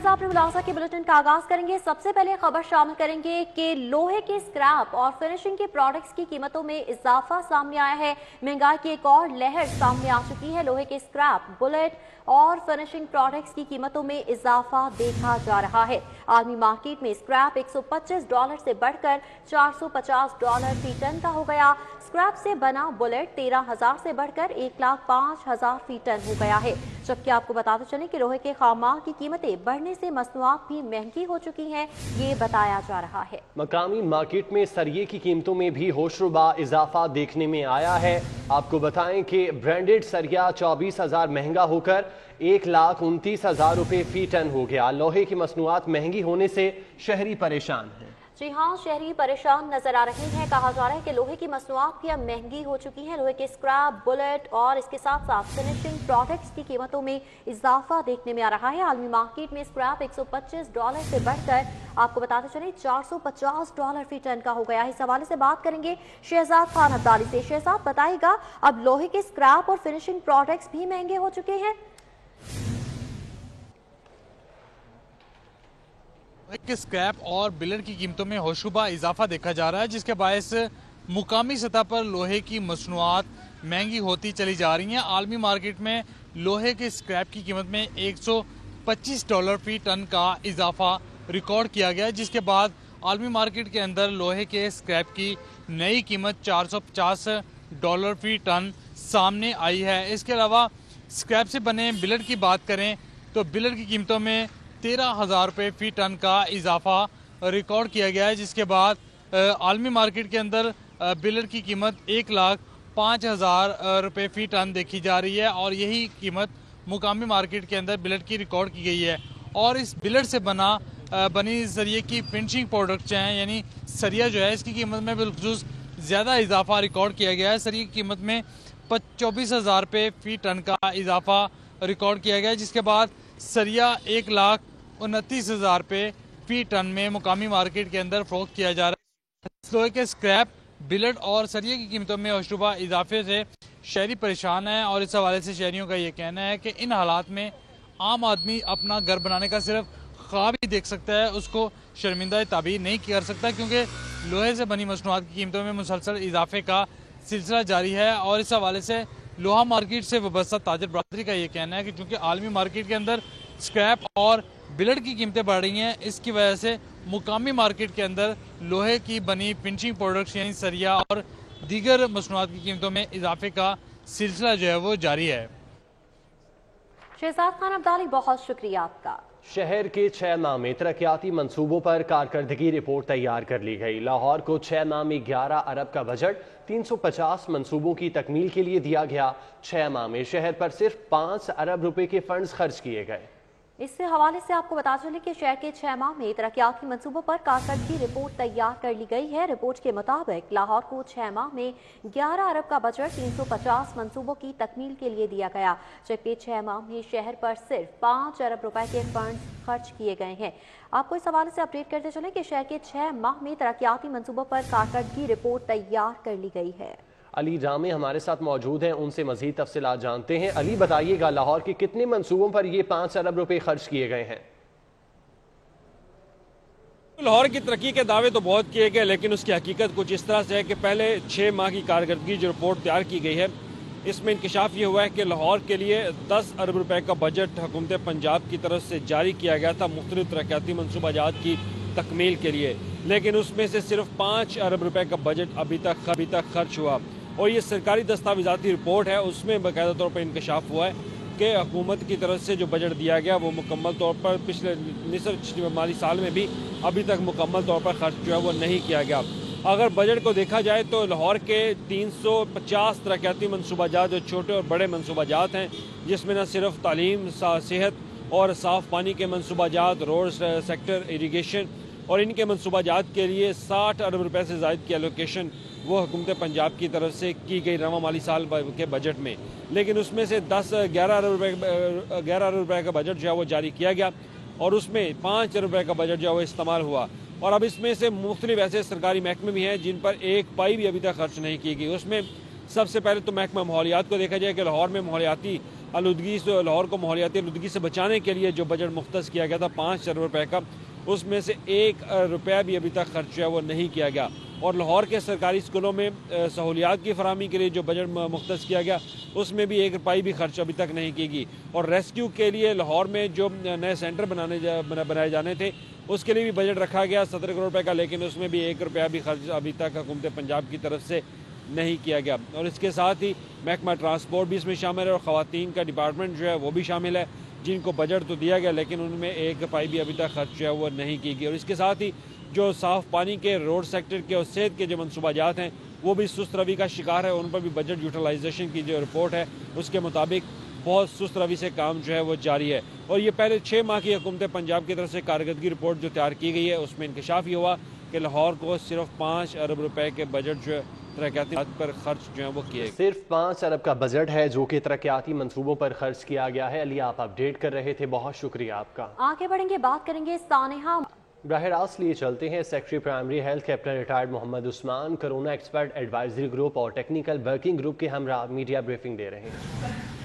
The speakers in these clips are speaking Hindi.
आपने मुलाजा के बुलेटिन का आगाज करेंगे। सबसे पहले खबर शामिल करेंगे कि लोहे के स्क्रैप और फिनिशिंग के प्रोडक्ट्स की कीमतों में इजाफा सामने आया है। महंगाई की एक और लहर सामने आ चुकी है। लोहे के स्क्रैप, बुलेट और फिनिशिंग प्रोडक्ट्स की कीमतों में इजाफा देखा जा रहा है। आलमी मार्केट में स्क्रैप $125 से बढ़कर $450 फी टन का हो गया। स्क्रैप से बना बुलेट 13,000 से बढ़कर 1,05,000 फी टन हो गया है। जबकि आपको बताते चलें कि लोहे के खामाल की कीमतें बढ़ने से मसनूआत भी महंगी हो चुकी हैं, ये बताया जा रहा है। मकामी मार्केट में सरिये की कीमतों में भी होशरुबा इजाफा देखने में आया है। आपको बताएं कि ब्रांडेड सरिया 24,000 महंगा होकर 1,29,000 रुपए फी टन हो गया। लोहे की मसनूआत महंगी होने से शहरी परेशान हैं। जी हाँ, शहरी परेशान नजर आ रहे हैं। कहा जा रहा है कि लोहे की मसनूआत भी अब महंगी हो चुकी हैं। लोहे के स्क्रैप, बुलेट और इसके साथ साथ फिनिशिंग प्रोडक्ट्स की कीमतों में इजाफा देखने में आ रहा है। आलमी मार्केट में स्क्रैप $125 से बढ़कर आपको बताते चले $450 फी टन का हो गया है। इस हवाले से बात करेंगे शहजाद खान अब्दाली से। शहजाद, बताइएगा, अब लोहे के स्क्रैप और फिनिशिंग प्रोडक्ट्स भी महंगे हो चुके हैं? के स्क्रैप और बिलर की कीमतों में होशरुबा इजाफा देखा जा रहा है, जिसके बायस मुकामी सतह पर लोहे की मसनूआत महंगी होती चली जा रही हैं। आलमी मार्केट में लोहे के स्क्रैप की कीमत में $125 फी टन का इजाफा रिकॉर्ड किया गया, जिसके बाद आलमी मार्केट के अंदर लोहे के स्क्रैप की नई कीमत $450 फी टन सामने आई है। इसके अलावा स्क्रैप से बने बिलर की बात करें तो बिलर की कीमतों में 13,000 रुपये फी टन का इजाफा रिकॉर्ड किया गया है, जिसके बाद आलमी मार्केट के अंदर बिलर की कीमत 1,05,000 रुपये फी टन देखी जा रही है और यही कीमत मुकामी मार्केट के अंदर बिलर की रिकॉर्ड की गई है। और इस बिलर से बनी सरिये की फिनिशिंग प्रोडक्ट्स हैं, यानी सरिया जो है इसकी कीमत में बिलखुसूस ज़्यादा इजाफा रिकॉर्ड किया गया है। सरिये की कीमत में 24,000 रुपये फी टन का इजाफा रिकॉर्ड किया गया है, जिसके बाद सरिया 1,29,000 रुपये फी टन में मुकामी मार्केट के अंदर फरोख्त किया जा रहा है। लोहे के स्क्रैप, बिलेट और सरिये की कीमतों में होशरुबा इजाफे से शहरी परेशान है और इस हवाले से शहरियों का ये कहना है कि इन हालात में आम आदमी अपना घर बनाने का सिर्फ ख्वाब ही देख सकता है, उसको शर्मिंदा ताबीर नहीं कर सकता, क्योंकि लोहे से बनी मसनूआत की कीमतों में मुसलसल इजाफे का सिलसिला जारी है। और इस हवाले से लोहा मार्केट से वाबस्ता ताजर बरादरी का ये कहना है कि चूँकि आलमी मार्केट के अंदर स्क्रैप और बिलेट की कीमतें बढ़ रही हैं, इसकी वजह से मुकामी मार्केट के अंदर लोहे की बनी फिनिशिंग प्रोडक्ट्स यानी सरिया और दीगर मसनूआत की कीमतों में इजाफे का सिलसिला जो है वो जारी है। शहजाद खान अब्दाली, बहुत शुक्रिया आपका। शहर के 6 माह में तरक्याती मंसूबों पर कारकर्दगी रिपोर्ट तैयार कर ली गई। लाहौर को 6 माह में 11 अरब का बजट 350 मंसूबों की तकमील के लिए दिया गया। 6 माह में शहर पर सिर्फ 5 अरब रुपए के फंड्स खर्च किए गए। इससे हवाले से आपको बता चले कि शहर के 6 माह में तरक्याती मंसूबों पर कारकर्दगी रिपोर्ट तैयार कर ली गई है। रिपोर्ट के मुताबिक लाहौर को 6 माह में 11 अरब का बजट 350 मंसूबों की तकमील के लिए दिया गया, जबकि 6 माह में शहर पर सिर्फ 5 अरब रुपए के फंड खर्च किए गए हैं। आपको इस हवाले से अपडेट करते चले कि शहर के 6 माह में तरक्याती मंसूबों पर कारकर्दगी रिपोर्ट तैयार कर ली गई है। अली जामे हमारे साथ मौजूद हैं, उनसे मजीद तफसीलात जानते हैं। अली, बताइएगा, लाहौर के कितने मंसूबों पर ये 5 अरब रुपए खर्च किए गए हैं? लाहौर की तरक्की के दावे तो बहुत किए गए, लेकिन उसकी हकीकत कुछ इस तरह से है कि पहले 6 माह की कारकर्दगी जो रिपोर्ट तैयार की गई है, इसमें इंकशाफ ये हुआ है कि लाहौर के लिए 10 अरब रुपए का बजट हुकूमत पंजाब की तरफ से जारी किया गया था मुख्तलिफ तरक्याती मनसूबाजात की तकमील के लिए, लेकिन उसमें से सिर्फ 5 अरब रुपए का बजट अभी तक खर्च हुआ। और ये सरकारी दस्तावेजाती रिपोर्ट है, उसमें बाकायदा तौर पर इंकशाफ हुआ है कि हुकूमत की तरफ से जो बजट दिया गया वो मुकम्मल तौर पर पिछले निसफ माली साल में भी अभी तक मुकम्मल तौर पर खर्च जो है वो नहीं किया गया। अगर बजट को देखा जाए तो लाहौर के 350 तरक्याती मनसूबाजात जो छोटे और बड़े मनसूबाजात हैं, जिसमें न सिर्फ तालीम, सेहत और साफ़ पानी के मनसूबाजात, रोड सेक्टर, इरीगेशन और इनके मनसूबाजात के लिए 60 अरब रुपए से ज़ायद की एलोकेशन वो हुकूमत पंजाब की तरफ से की गई रवा माली साल के बजट में, लेकिन उसमें से 11 अरब रुपए का बजट जो है वो जारी किया गया और उसमें 5 अरब रुपए का बजट जो है वो इस्तेमाल हुआ। और अब इसमें से मुख्तलिफ ऐसे सरकारी महकमे भी हैं जिन पर एक पाई भी अभी तक खर्च नहीं की गई। उसमें सबसे पहले तो महकमा माहौलियात को देखा जाए कि लाहौर में माहौलियाती आलूदगी से, लाहौर को माहौलियाती आलूदगी से बचाने के लिए जो बजट मुख्तस किया गया था 5 अरब रुपए का, उसमें से 1 रुपया भी अभी तक खर्च है वो नहीं किया गया। और लाहौर के सरकारी स्कूलों में सहूलियात की फराहमी के लिए जो बजट मुख्तस किया गया उसमें भी 1 रुपये भी खर्च अभी तक नहीं की गई। और रेस्क्यू के लिए लाहौर में जो नए सेंटर बनाए जाने थे उसके लिए भी बजट रखा गया 17 करोड़ रुपए का, लेकिन उसमें भी 1 रुपया भी खर्च अभी तक हुकूमत पंजाब की तरफ से नहीं किया गया। और इसके साथ ही महकमा ट्रांसपोर्ट भी इसमें शामिल है और ख़वातीन का डिपार्टमेंट जो है वो भी शामिल है, जिनको बजट तो दिया गया लेकिन उनमें 1 रुपये भी अभी तक खर्च है वो नहीं की गई। और इसके साथ ही जो साफ़ पानी के, रोड सेक्टर के और सेहत के जो मनसूबाजात हैं वो भी सुस्त रवि का शिकार है। उन पर भी बजट यूटिलाइजेशन की जो रिपोर्ट है उसके मुताबिक बहुत सुस्त रवि से काम जो है वो जारी है। और ये पहले 6 माह की हुकूमत पंजाब की तरफ से कारकर्दगी रिपोर्ट जो तैयार की गई है उसमें इंकशाफ ये हुआ कि लाहौर को सिर्फ 5 अरब रुपए के बजट जो है तरक्याती पर खर्च जो है वो किए। सिर्फ 5 अरब का बजट है जो कि तरक्याती मंसूबों पर खर्च किया गया है। अली, आप अपडेट कर रहे थे, बहुत शुक्रिया आपका। आगे बढ़ेंगे, बात करेंगे सानेहा। बराह रास्त लिए चलते हैं। Secretary primary health captain retired Mohammad Usman corona expert advisory group और टेक्निकल वर्किंग ग्रुप के हमरा मीडिया ब्रीफिंग दे रहे हैं।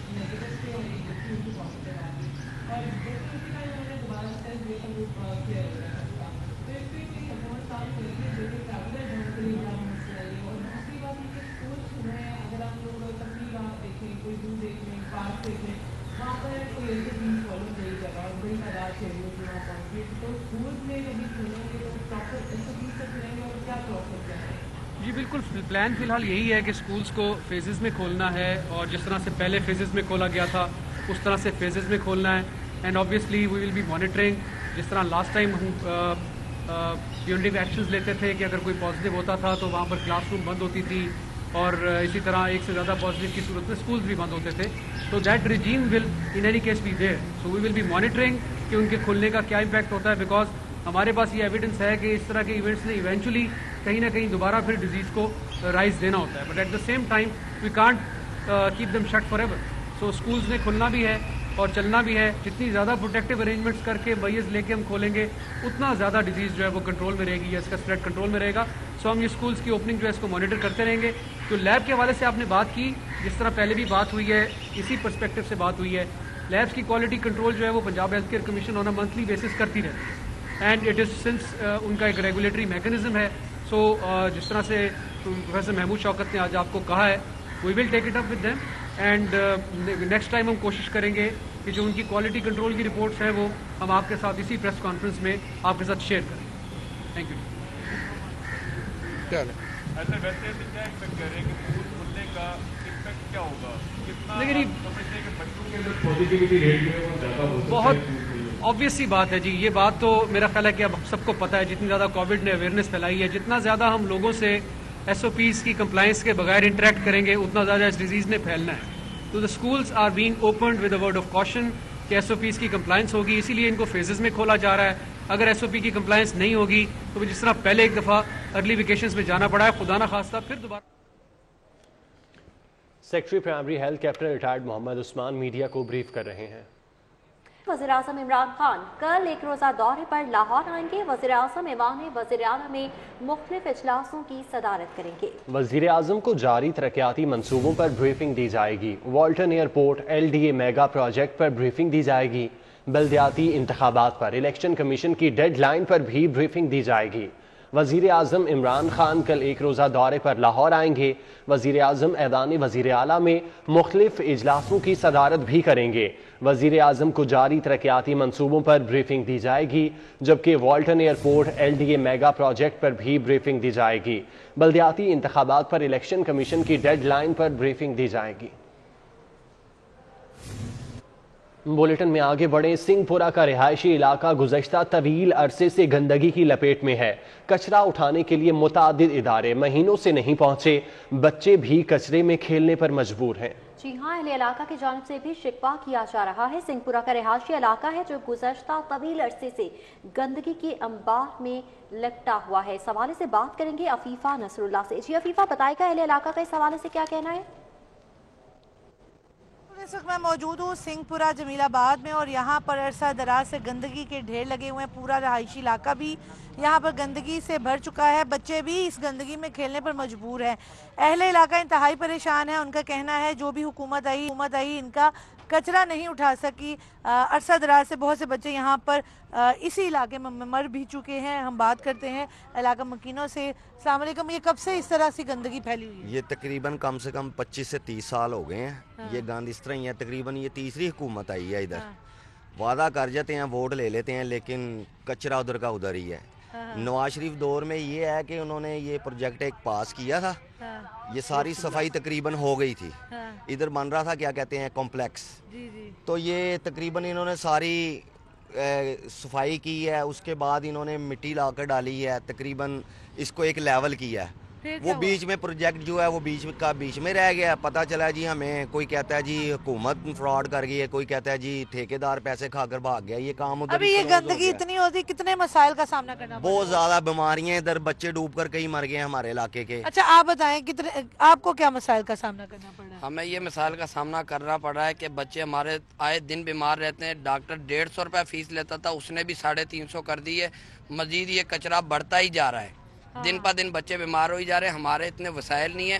जी बिल्कुल, प्लान फिलहाल यही है कि स्कूल्स को फेजेस में खोलना है और जिस तरह से पहले फेजेस में खोला गया था उस तरह से फेजेस में खोलना है। And obviously we will be monitoring, जिस तरह लास्ट टाइम हम प्रिवेंटिव एक्शंस लेते थे कि अगर कोई पॉजिटिव होता था तो वहाँ पर क्लासरूम बंद होती थी और इसी तरह एक से ज़्यादा पॉजिटिव की सूरत में स्कूल्स भी बंद होते थे। तो that regime will in any case be there, so we will be monitoring कि उनके खुलने का क्या इम्पैक्ट होता है, बिकॉज हमारे पास ये एविडेंस है कि इस तरह के इवेंट्स ने इवेंचुअली कहीं ना कहीं दोबारा फिर डिजीज़ को राइज देना होता है। But at the same time we can't keep them shut forever. So schools ने खुलना भी है और चलना भी है। जितनी ज़्यादा प्रोटेक्टिव अरेंजमेंट्स करके मरीज लेके हम खोलेंगे उतना ज़्यादा डिजीज़ जो है वो कंट्रोल में रहेगी या इसका स्प्रेड कंट्रोल में रहेगा। सो हम ये स्कूल्स की ओपनिंग जो है इसको मॉनिटर करते रहेंगे। तो लैब के हवाले से आपने बात की, जिस तरह पहले भी बात हुई है, इसी पर्सपेक्टिव से बात हुई है। लैब्स की क्वालिटी कंट्रोल जो है वो Punjab health care commission on a monthly basis करती रहती है एंड इट इज़ सिंस उनका एक रेगुलेटरी मैकेनिज्म है। सो जिस तरह से प्रोफेसर महमूद शौकत ने आज आपको कहा है, we will take it up with them and next time हम कोशिश करेंगे कि जो उनकी क्वालिटी कंट्रोल की रिपोर्ट्स हैं वो हम आपके साथ इसी प्रेस कॉन्फ्रेंस में आपके साथ शेयर करें। Thank you. ऐसे वैसे क्या एक्सपेक्ट कर रहे हैं कि स्कूल खुलने का इम्पैक्ट क्या होगा, कितना लेकिन समझते हैं कि बच्चों के अंदर पॉजिटिविटी रेट जो है वो ज़्यादा हो सकता है? बहुत ऑब्वियस सी बात है जी, ये बात तो मेरा ख्याल है कि अब सबको पता है। जितनी ज़्यादा कोविड ने अवेयरनेस फैलाई है, जितना ज़्यादा हम लोगों से SOPs की कंप्लायंस के बगैर इंटरेक्ट करेंगे उतना ज़्यादा इस डिजीज़ ने फैलना है। तो the schools are being opened with a word of caution कि SOPs की कंप्लायंस होगी, इसीलिए इनको फेजेस में खोला जा रहा है। अगर SOP की कंप्लायंस नहीं होगी तो जिस तरह पहले एक दफ़ा अर्ली वेकेशंस में जाना पड़ा है, खुदा ना खास्ता फिर दोबारा। Secretary primary health captain retired Mohammad Usman media को ब्रीफ कर रहे हैं। वज़ीर-ए-आज़म इमरान खान कल एक रोज़ा दौरे पर लाहौर आएंगे। वज़ीर-ए-आज़म ऐवान वज़ीर-ए-आला में मुख्तलिफ इजलासों की सदारत करेंगे। वज़ीर-ए-आज़म को जारी तरक्याती मंसूबों पर ब्रीफिंग दी जाएगी। Walton airport LDA mega project पर ब्रीफिंग दी जाएगी। बल्दियाती इंतखाबात पर इलेक्शन कमीशन की डेडलाइन पर भी ब्रीफिंग दी जाएगी। वज़ीर-ए-आज़म इमरान खान कल एक रोज़ा दौरे पर लाहौर आएंगे। वज़ीर-ए-आज़म ऐवान वज़ीर-ए-आला में मुख्तलिफ इजलासों की सदारत भी करेंगे। वज़ीर-ए-आज़म को जारी तरक्याती मंसूबों पर ब्रीफिंग दी जाएगी, जबकि Walton airport LDA mega project पर भी ब्रीफिंग दी जाएगी। बल्दियाती इंतखाबात पर इलेक्शन कमीशन की डेडलाइन पर ब्रीफिंग दी जाएगी। बुलेटिन में आगे बढ़े। सिंहपुरा का रिहायशी इलाका गुज़श्ता तवील अरसे से गंदगी की लपेट में है। कचरा उठाने के लिए मुतादिद इदारे महीनों से नहीं पहुंचे। बच्चे भी कचरे में खेलने पर मजबूर हैं। जी हाँ, अहले इलाका की जानिब से भी शिकवा किया जा रहा है। सिंहपुरा का रिहायशी इलाका है जो गुज़श्ता तवील अरसे से गंदगी के अंबार में लपटा हुआ है। इस हवाले से बात करेंगे अफीफा नसरुल्लाह से। जी अफीफा, बताएगा अहले इलाका का इस हवाले से क्या कहना है? इस वक्त मैं मौजूद हूँ सिंहपुरा जमीलाबाद में और यहाँ पर अरसा दराज से गंदगी के ढेर लगे हुए हैं। पूरा रहायशी इलाका भी यहाँ पर गंदगी से भर चुका है। बच्चे भी इस गंदगी में खेलने पर मजबूर हैं। अहले इलाका इंतहाई परेशान है। उनका कहना है जो भी हुकूमत आई इनका कचरा नहीं उठा सकी। अरसा दराज से बहुत से बच्चे यहाँ पर इसी इलाके में मर भी चुके हैं। हम बात करते हैं इलाका मकीनों से। अस्सलाम वालेकुम, ये कब से इस तरह से गंदगी फैली हुई है? ये तकरीबन कम से कम 25 से 30 साल हो गए हैं। ये गंद इस तरह ही है। तकरीबन ये तीसरी हुकूमत आई है इधर। वादा कर जाते हैं, वोट ले लेते हैं, लेकिन कचरा उधर का उधर ही है। नवाज शरीफ दौर में ये है कि उन्होंने ये प्रोजेक्ट एक पास किया था। ये सारी सफाई तकरीबन हो गई थी। इधर बन रहा था क्या कहते हैं कॉम्प्लेक्स, तो ये तकरीबन इन्होंने सारी सफाई की है। उसके बाद इन्होंने मिट्टी लाकर डाली है, तकरीबन इसको एक लेवल किया है। वो बीच में प्रोजेक्ट जो है वो बीच में रह गया। पता चला जी हमें, कोई कहता है जी हुकूमत फ्रॉड कर गई है, कोई कहता है जी ठेकेदार पैसे खाकर भाग गया। ये काम उधर अभी ये गंदगी इतनी होती, कितने मसाइल का सामना करना पड़ा? बहुत ज्यादा बीमारियां, इधर बच्चे डूबकर कई मर गए हमारे इलाके के। अच्छा आप बताएं, कितने आपको क्या मसाइल का सामना करना पड़ रहा है? हमें ये मसाइल का सामना करना पड़ रहा है कि बच्चे हमारे आए दिन बीमार रहते हैं। डॉक्टर 150 रुपये फीस लेता था, उसने भी 350 कर दी है। मजीद ये कचरा बढ़ता ही जा रहा है। दिन पर दिन बच्चे बीमार हो ही जा रहे हैं। हमारे इतने वसाइल नहीं है।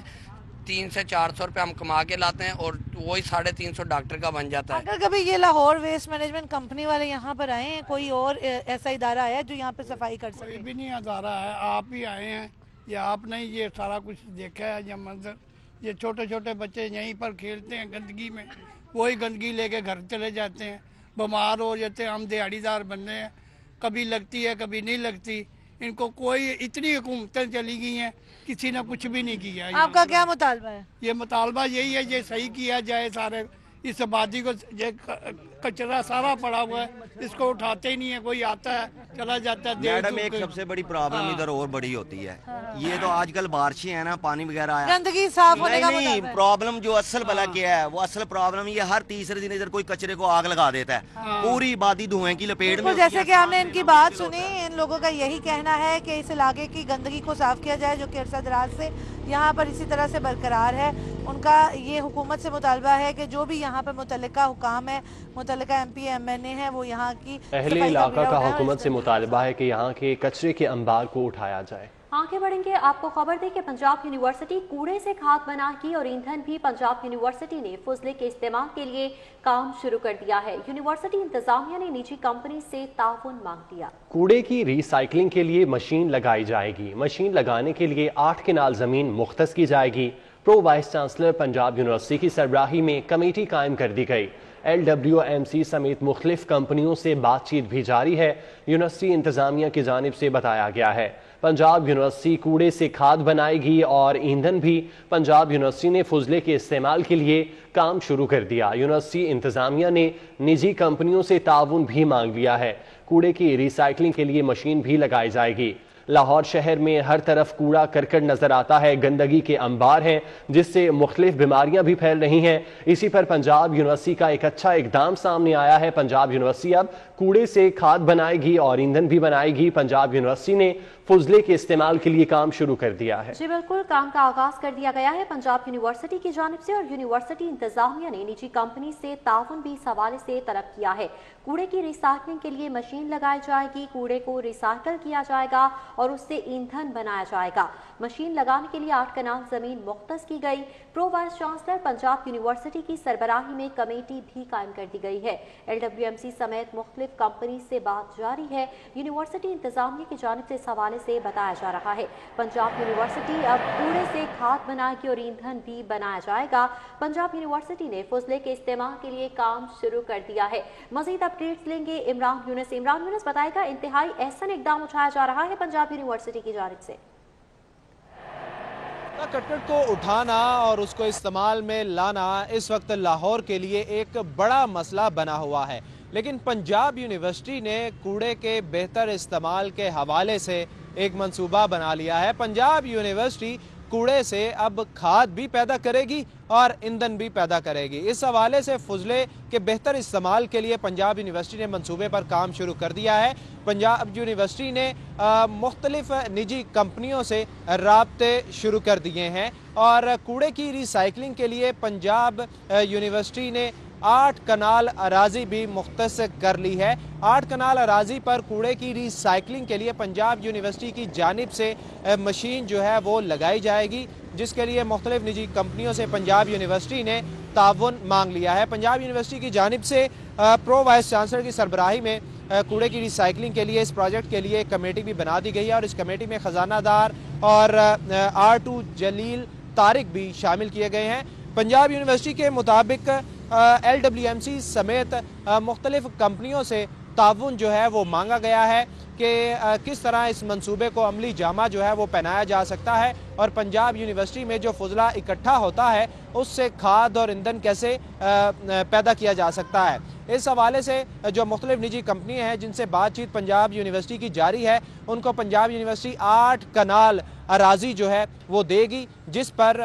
300 से 400 रुपये हम कमा के लाते हैं और वही 350 डॉक्टर का बन जाता है। अगर कभी ये लाहौर वेस्ट मैनेजमेंट कंपनी वाले यहाँ पर आए हैं, कोई और ऐसा इदारा आया जो यहाँ पे सफाई कर सके? कोई भी नहीं इदारा है, आप ही आए हैं या आपने ये सारा कुछ देखा है? ये मंजर, ये छोटे छोटे बच्चे यहीं पर खेलते हैं गंदगी में, वही गंदगी लेके घर चले जाते हैं, बीमार हो जाते हैं। हम दिहाड़ीदार बन रहे हैं, कभी लगती है कभी नहीं लगती। इनको कोई, इतनी हुकूमतें चली गई हैं, किसी ने कुछ भी नहीं किया। आपका क्या मुतालबा है? ये मुतालबा यही है, ये सही किया जाए। सारे इस आबादी को, ये कचरा सारा पड़ा हुआ है, इसको उठाते ही नहीं है। कोई आता है चला जाता है। मैडम एक सबसे बड़ी प्रॉब्लम इधर और बड़ी होती है। ये तो आजकल बारिशें हैं ना, पानी वगैरह आया, गंदगी साफ होने का नहीं। प्रॉब्लम जो असल भला क्या है, वो असल प्रॉब्लम ये हर तीसरे दिन इधर कोई कचरे को आग लगा देता है। पूरी आबादी धुएं की लपेट में। जैसे कि हमने इनकी बात सुनी, इन लोगों का यही कहना है कि इस इलाके की गंदगी को साफ किया जाए, जो कि अरसा दराज से यहाँ पर इसी तरह से बरकरार है। उनका ये हुकूमत से मुतालबा है कि जो भी यहाँ पर मुतल्लिका हुकाम है, मुतल्लिका MP MNA है, वो यहाँ की अहले इलाका का हुकूमत से मुतालबा है कि यहाँ के कचरे के अंबार को उठाया जाए। आगे बढ़ेंगे, आपको खबर दें कि पंजाब यूनिवर्सिटी कूड़े से खाद बनागी और ईंधन भी पंजाब यूनिवर्सिटी ने फुजले के इस्तेमाल के लिए काम शुरू कर दिया है। यूनिवर्सिटी इंतजामिया ने निजी कंपनी से ताउन मांग लिया। कूड़े की रिसाइकलिंग के लिए मशीन लगाई जाएगी। मशीन लगाने के लिए 8 केनाल जमीन मुख्तस की जाएगी। Pro vice chancellor Punjab university की सरबराही में कमेटी कायम कर दी गई। LWMC समेत मुख्तलिफ कंपनियों से बातचीत भी जारी है। यूनिवर्सिटी इंतजामिया की जानिब से बताया गया है पंजाब यूनिवर्सिटी कूड़े से खाद बनाएगी और ईंधन भी पंजाब यूनिवर्सिटी ने फुजले के इस्तेमाल के लिए काम शुरू कर दिया। यूनिवर्सिटी इंतजामिया ने निजी कंपनियों से ताउन भी मांग लिया है। कूड़े की रिसाइकलिंग के लिए मशीन भी लगाई जाएगी। लाहौर शहर में हर तरफ कूड़ा करकट नजर आता है, गंदगी के अंबार हैं जिससे मुख्तलिफ बीमारियां भी फैल रही हैं। इसी पर पंजाब यूनिवर्सिटी का एक अच्छा इकदाम सामने आया है। पंजाब यूनिवर्सिटी अब कूड़े से खाद बनाएगी और ईंधन भी बनाएगी। पंजाब यूनिवर्सिटी ने फुजले के इस्तेमाल के लिए काम शुरू कर दिया है। जी बिल्कुल, काम का आगाज कर दिया गया है पंजाब यूनिवर्सिटी की जानिब से और यूनिवर्सिटी इंतजामिया ने निजी कंपनी से ताउन भी इस हवाले से तलब किया है। कूड़े की रिसाइकलिंग के लिए मशीन लगाई जाएगी, कूड़े को रिसाइकल किया जाएगा और उससे ईंधन बनाया जाएगा। मशीन लगाने के लिए 8 कनाल जमीन मुख्तस की गई। Pro vice chancellor Punjab university की सरबराही में कमेटी भी कायम कर दी गई है। LWMC समेत मुख्तलिफ कंपनी से बात जारी है। यूनिवर्सिटी इंतजामिया की जानिब से इस हवाले से बताया जा रहा है पंजाब यूनिवर्सिटी अब कूड़े से खाद बनाएगी और ईंधन भी बनाया जाएगा। पंजाब यूनिवर्सिटी ने फुजले के इस्तेमाल के लिए काम शुरू कर दिया है। मजीद अपडेट्स लेंगे इमरान यूनुस। इमरान यूनुस बताएगा, इंतहाई एहसन इकदाम उठाया जा रहा है पंजाब यूनिवर्सिटी की जानिब से। करकट को उठाना और उसको इस्तेमाल में लाना इस वक्त लाहौर के लिए एक बड़ा मसला बना हुआ है, लेकिन पंजाब यूनिवर्सिटी ने कूड़े के बेहतर इस्तेमाल के हवाले से एक मंसूबा बना लिया है। पंजाब यूनिवर्सिटी कूड़े से अब खाद भी पैदा करेगी और ईंधन भी पैदा करेगी। इस हवाले से फुजले के बेहतर इस्तेमाल के लिए पंजाब यूनिवर्सिटी ने मंसूबे पर काम शुरू कर दिया है। पंजाब यूनिवर्सिटी ने मुख्तलिफ निजी कंपनियों से राब्ते शुरू कर दिए हैं और कूड़े की रिसाइकलिंग के लिए पंजाब यूनिवर्सिटी ने 8 कनाल अराजी भी मुख्तस कर ली है। 8 कनाल अराजी पर कूड़े की रिसाइकलिंग के लिए पंजाब यूनिवर्सिटी की जानिब से मशीन जो है वो लगाई जाएगी, जिसके लिए मुख्तलिफ निजी कंपनियों से पंजाब यूनिवर्सिटी ने ताउन मांग लिया है। पंजाब यूनिवर्सिटी की जानिब से प्रो वाइस चांसलर की सरबराही में कूड़े की रिसाइकलिंग के लिए इस प्रोजेक्ट के लिए एक कमेटी भी बना दी गई है और इस कमेटी में खजानादार और R2 जलील तारिक भी शामिल किए गए हैं। पंजाब यूनिवर्सिटी के मुताबिक LWMC समेत मुख्तलिफ कंपनियों से ताउन जो है वो मांगा गया है कि किस तरह इस मंसूबे को अमली जामा जो है वो पहनाया जा सकता है और पंजाब यूनिवर्सिटी में जो फजला इकट्ठा होता है उससे खाद और ईंधन कैसे पैदा किया जा सकता है। इस हवाले से जो मुख्तलिफ निजी कंपनियां हैं जिनसे बातचीत पंजाब यूनिवर्सिटी की जारी है, उनको पंजाब यूनिवर्सिटी 8 कनाल अराजी जो है वो देगी, जिस पर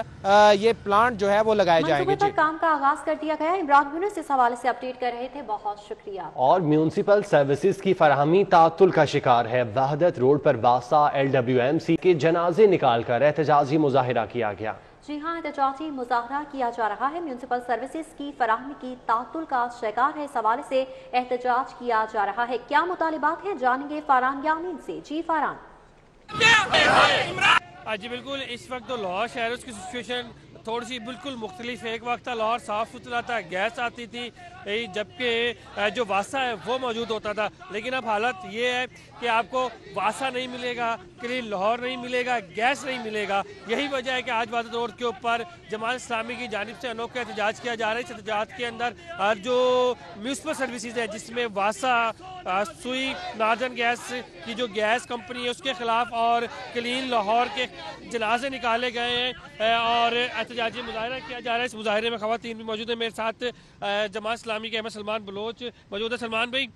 ये प्लांट जो है वो लगाए जाएंगे। पर काम का आगाज कर दिया गया। इमरान यूनुस इस हवाले से अपडेट कर रहे थे, बहुत शुक्रिया। और म्यूनसिपल सर्विसेज की फराहमी तातुल का शिकार है। वहदत रोड पर वासा LWMC के जनाजे निकाल कर एहतजाजी मुजाहिरा किया गया। जी हाँ, एहतजाजी मुजाहरा किया जा रहा है। म्यूनसिपल सर्विसेज की फराहमी की तातुल का शिकार है, इस हवाले से एहतजाज किया जा रहा है। क्या मुतालिबात हैं, जानेंगे फारान यामीन से। जी फारान। जी बिल्कुल, इस वक्त तो लाहौर शहर की सिचुएशन थोड़ी सी बिल्कुल मुख्तलिफ है। एक वक्त था लाहौर साफ़ सुथरा था, गैस आती थी, जबकि जो वासा है वो मौजूद होता था। लेकिन अब हालत ये है कि आपको वासा नहीं मिलेगा, क्लीन लाहौर नहीं मिलेगा, गैस नहीं मिलेगा। यही वजह है कि आज वादत रोड के ऊपर जमात इस्लामी की जानिब से अनोखा एहतजाज किया जा रहा है। इस एहतजाज के अंदर जो म्यूनसिपल सर्विसेज है, जिसमें वासा, सुई, नार्दर्न गैस की जो गैस कंपनी है उसके खिलाफ और क्लीन लाहौर के जनाजे निकाले गए हैं और एहतजाजी मुजाहरा किया जा रहा है। इस मुजाहरे में खवातीन भी मौजूद है। मेरे साथ जमात इस्लामी के अहमद सलमान बलोच मौजूद है। सलमान भाई,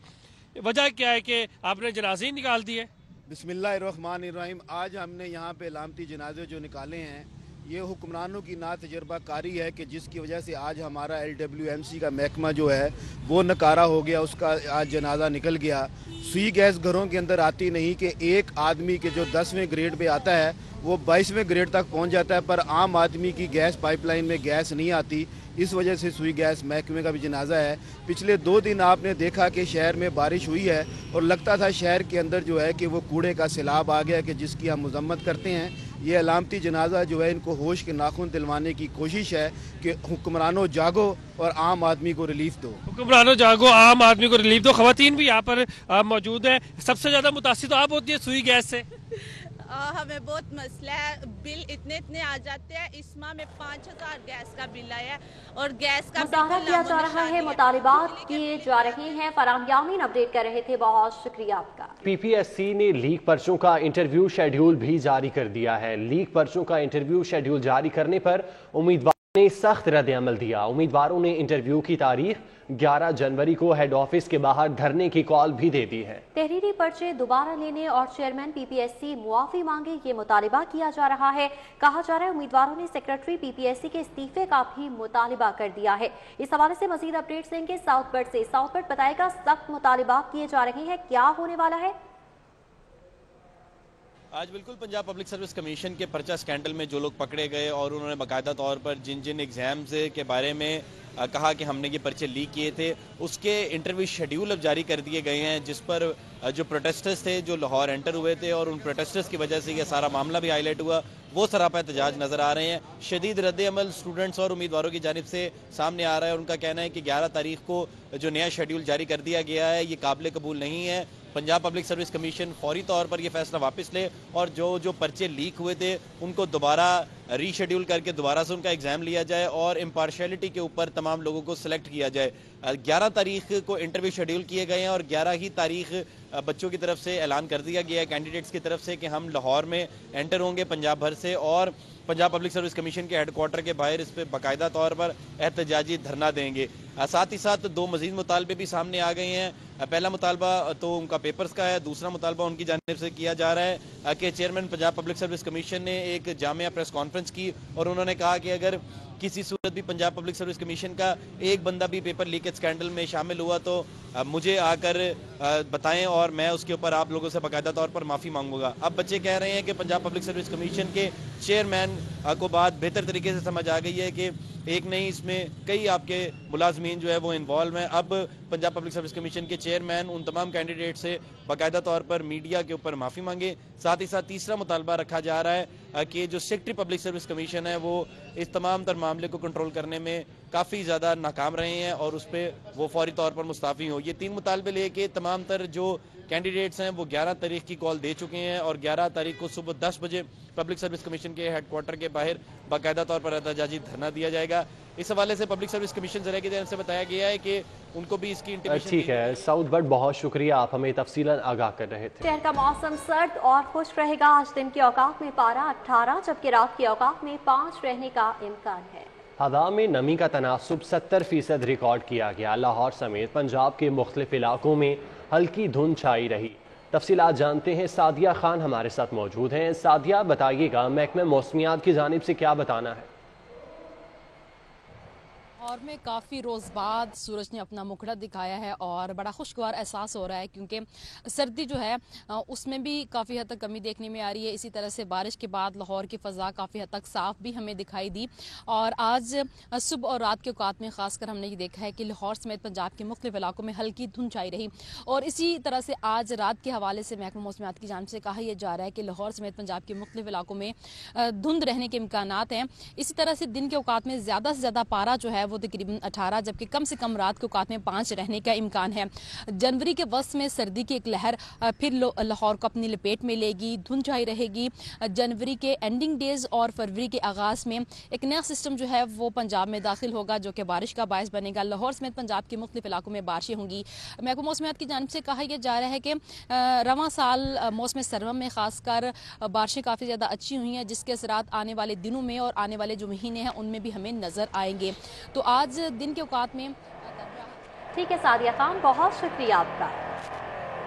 वजह क्या है कि आपने जनाजे ही निकाल दिए? बिस्मिल्लाहिर्रहमानिर्रहीम। आज हमने यहाँ पे लामती जनाजे जो निकाले हैं, ये हुक्मरानों की ना तजर्बाकारी है कि जिसकी वजह से आज हमारा LWMC का महकमा जो है वो नकारा हो गया, उसका आज जनाजा निकल गया। सुई गैस घरों के अंदर आती नहीं कि एक आदमी के जो 10वें ग्रेड पे आता है वो 22वें ग्रेड तक पहुंच जाता है, पर आम आदमी की गैस पाइपलाइन में गैस नहीं आती। इस वजह से सुई गैस महकमे का भी जनाजा है। पिछले 2 दिन आपने देखा कि शहर में बारिश हुई है और लगता था शहर के अंदर जो है कि वो कूड़े का सैलाब आ गया, कि जिसकी हम मजम्मत करते हैं। ये अलामती जनाजा जो है इनको होश के नाखून दिलवाने की कोशिश है कि हुक्मरानों जागो और आम आदमी को रिलीफ दो। हुक्मरानों जागो, आम आदमी को रिलीफ दो। खवातीन भी यहाँ पर मौजूद है। सबसे ज्यादा मुतासिर तो आप होती है सुई गैस से। हमें बहुत मसला है, बिल इतने आ जाते हैं। इस माह में 5000 गैस का बिल आया और गैस का मुजाहरा किया जा रहा है, मुतालिबात किए जा रहे हैं। फराम यामीन अपडेट कर रहे थे, बहुत शुक्रिया आपका। PPSC ने लीक पर्चों का इंटरव्यू शेड्यूल भी जारी कर दिया है। लीक पर्चों का इंटरव्यू शेड्यूल जारी करने पर उम्मीदवार ने सख्त रद्द-ए-अमल दिया। उम्मीदवारों ने इंटरव्यू की तारीख 11 जनवरी को हेड ऑफिस के बाहर धरने की कॉल भी दे दी है। तहरीरी पर्चे दोबारा लेने और चेयरमैन PPSC मुआफी मांगे, ये मुतालिबा किया जा रहा है। कहा जा रहा है उम्मीदवारों ने सेक्रेटरी PPSC के इस्तीफे का भी मुतालिबा कर दिया है। इस हवाले से मजीद अपडेट्स देंगे साउथबर्ड से। साउथबर्ड बताएगा सख्त मुतालिबात किए जा रहे हैं, क्या होने वाला है? आज बिल्कुल पंजाब पब्लिक सर्विस कमीशन के पर्चा स्कैंडल में जो लोग पकड़े गए और उन्होंने बाकायदा तौर पर जिन जिन एग्जाम्स के बारे में कहा कि हमने ये पर्चे लीक किए थे, उसके इंटरव्यू शेड्यूल अब जारी कर दिए गए हैं, जिस पर जो प्रोटेस्टर्स थे जो लाहौर एंटर हुए थे और उन प्रोटेस्टर्स की वजह से ये सारा मामला भी हाईलाइट हुआ, वो सरापा एहतजाज नजर आ रहे हैं। शदीद रद्द-ए-अमल स्टूडेंट्स और उम्मीदवारों की जानिब से सामने आ रहा है। उनका कहना है कि 11 तारीख को जो नया शेड्यूल जारी कर दिया गया है ये काबिल कबूल नहीं है। पंजाब पब्लिक सर्विस कमीशन फौरी तौर पर यह फैसला वापस ले और जो पर्चे लीक हुए थे उनको दोबारा रीशेड्यूल करके दोबारा से उनका एग्जाम लिया जाए और इम्पार्शियलिटी के ऊपर तमाम लोगों को सिलेक्ट किया जाए। 11 तारीख को इंटरव्यू शेड्यूल किए गए हैं और 11 ही तारीख बच्चों की तरफ से ऐलान कर दिया गया है, कैंडिडेट्स की तरफ से, कि हम लाहौर में एंटर होंगे पंजाब भर से और पंजाब पब्लिक सर्विस कमीशन के हेडक्वार्टर के बाहर इस पर बाकायदा तौर पर एहतजाजी धरना देंगे। साथ ही साथ 2 मजीद मुतालबे भी सामने आ गए हैं। पहला मुतालबा तो उनका पेपर्स का है, दूसरा मुतालबा उनकी जानिब से किया जा रहा है कि chairman Punjab public service commission ने एक जामिया प्रेस कॉन्फ्रेंस की और उन्होंने कहा कि अगर किसी सूरत भी पंजाब पब्लिक सर्विस कमीशन का एक बंदा भी पेपर लीकेज स्कैंडल में शामिल हुआ तो मुझे आकर बताएं और मैं उसके ऊपर आप लोगों से बाकायदा तौर पर माफ़ी मांगूंगा। अब बच्चे कह रहे हैं कि पंजाब पब्लिक सर्विस कमीशन के चेयरमैन को बात बेहतर तरीके से समझ आ गई है कि एक नहीं, इसमें कई आपके मुलाजमीन जो है वो इन्वॉल्व हैं। अब पंजाब पब्लिक सर्विस कमीशन के चेयरमैन उन तमाम कैंडिडेट से बाकायदा तौर पर मीडिया के ऊपर माफ़ी मांगे। साथ ही साथ तीसरा मुतालबा रखा जा रहा है कि जो सेक्रेटरी पब्लिक सर्विस कमीशन है वो इस तमाम तर मामले को कंट्रोल करने में काफ़ी ज़्यादा नाकाम रहे हैं और उस पर वो फौरी तौर पर मुस्ताफ़ी हो। ये 3 मुतालबे लेके तमाम तर जो कैंडिडेट्स हैं वो 11 तारीख की कॉल दे चुके हैं और 11 तारीख को सुबह 10 बजे पब्लिक सर्विस कमीशन के हेडक्वार्टर के बाहर बाकायदा तौर पर एहतजाजी धरना दिया जाएगा। इस हवाले से पब्लिक सर्विस कमीशन ज़रिए की तरफ से बताया गया है कि उनको भी इसकी इंटीमेशन। ठीक है साउथ बट, बहुत शुक्रिया, आप हमें तफसीलन आगाह कर रहे थे। शहर का मौसम सर्द और खुश रहेगा। आज दिन के औकात में पारा 18 जबकि रात के औकात में 5 रहने का इम्कान है। हवा में नमी का तनासुब 70% रिकॉर्ड किया गया। लाहौर समेत पंजाब के मुख्तलिफ इलाकों में हल्की धुंध छाई रही। तफसीलात जानते हैं, सादिया खान हमारे साथ मौजूद हैं। सादिया, बताइएगा महकमे मौसमियात की जानिब से क्या बताना है? और में काफ़ी रोज़ बाद सूरज ने अपना मुखड़ा दिखाया है और बड़ा खुशगवार एहसास हो रहा है क्योंकि सर्दी जो है उसमें भी काफ़ी हद तक कमी देखने में आ रही है। इसी तरह से बारिश के बाद लाहौर की फ़ज़ा काफ़ी हद तक साफ़ भी हमें दिखाई दी और आज सुबह और रात के औकात में ख़ासकर हमने ये देखा है कि लाहौर समेत पंजाब के मुख्तलिफ इलाकों में हल्की धुंध छाई रही। और इसी तरह से आज रात के हवाले से महकमा मौसमियात की जानिब से कहा यह जा रहा है कि लाहौर समेत पंजाब के मुख्तलिफ इलाकों में धुंध रहने के इम्कानात हैं। इसी तरह से दिन के औकात में ज़्यादा से ज़्यादा पारा जो है वो तकरीबन 18 जबकि कम से कम रात के औकात में 5 रहने का इम्कान है। जनवरी के वस्त में सर्दी की एक लहर फिर लाहौर को अपनी लपेट में लेगी, धुंध छाई रहेगी। जनवरी के एंडिंग डेज और फरवरी के आगाज़ में एक नया सिस्टम जो है वो पंजाब में दाखिल होगा जो कि बारिश का बायस बनेगा। लाहौर समेत पंजाब के मुख्तलिफ इलाकों में बारिशें होंगी। महकमा मौसमियात की जानिब से कहा यह जा रहा है कि रवां साल मौसम सर्मा में खासकर बारिशें काफ़ी ज़्यादा अच्छी हुई हैं जिसके असरात आने वाले दिनों में और आने वाले जो महीने हैं उनमें भी हमें नज़र आएंगे। तो आज दिन के औकात में ठीक है सादिया खान, बहुत शुक्रिया आपका।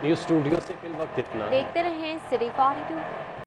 न्यूज़ स्टूडियो से फिल वक्त इतना। देखते रहें सिटी 42।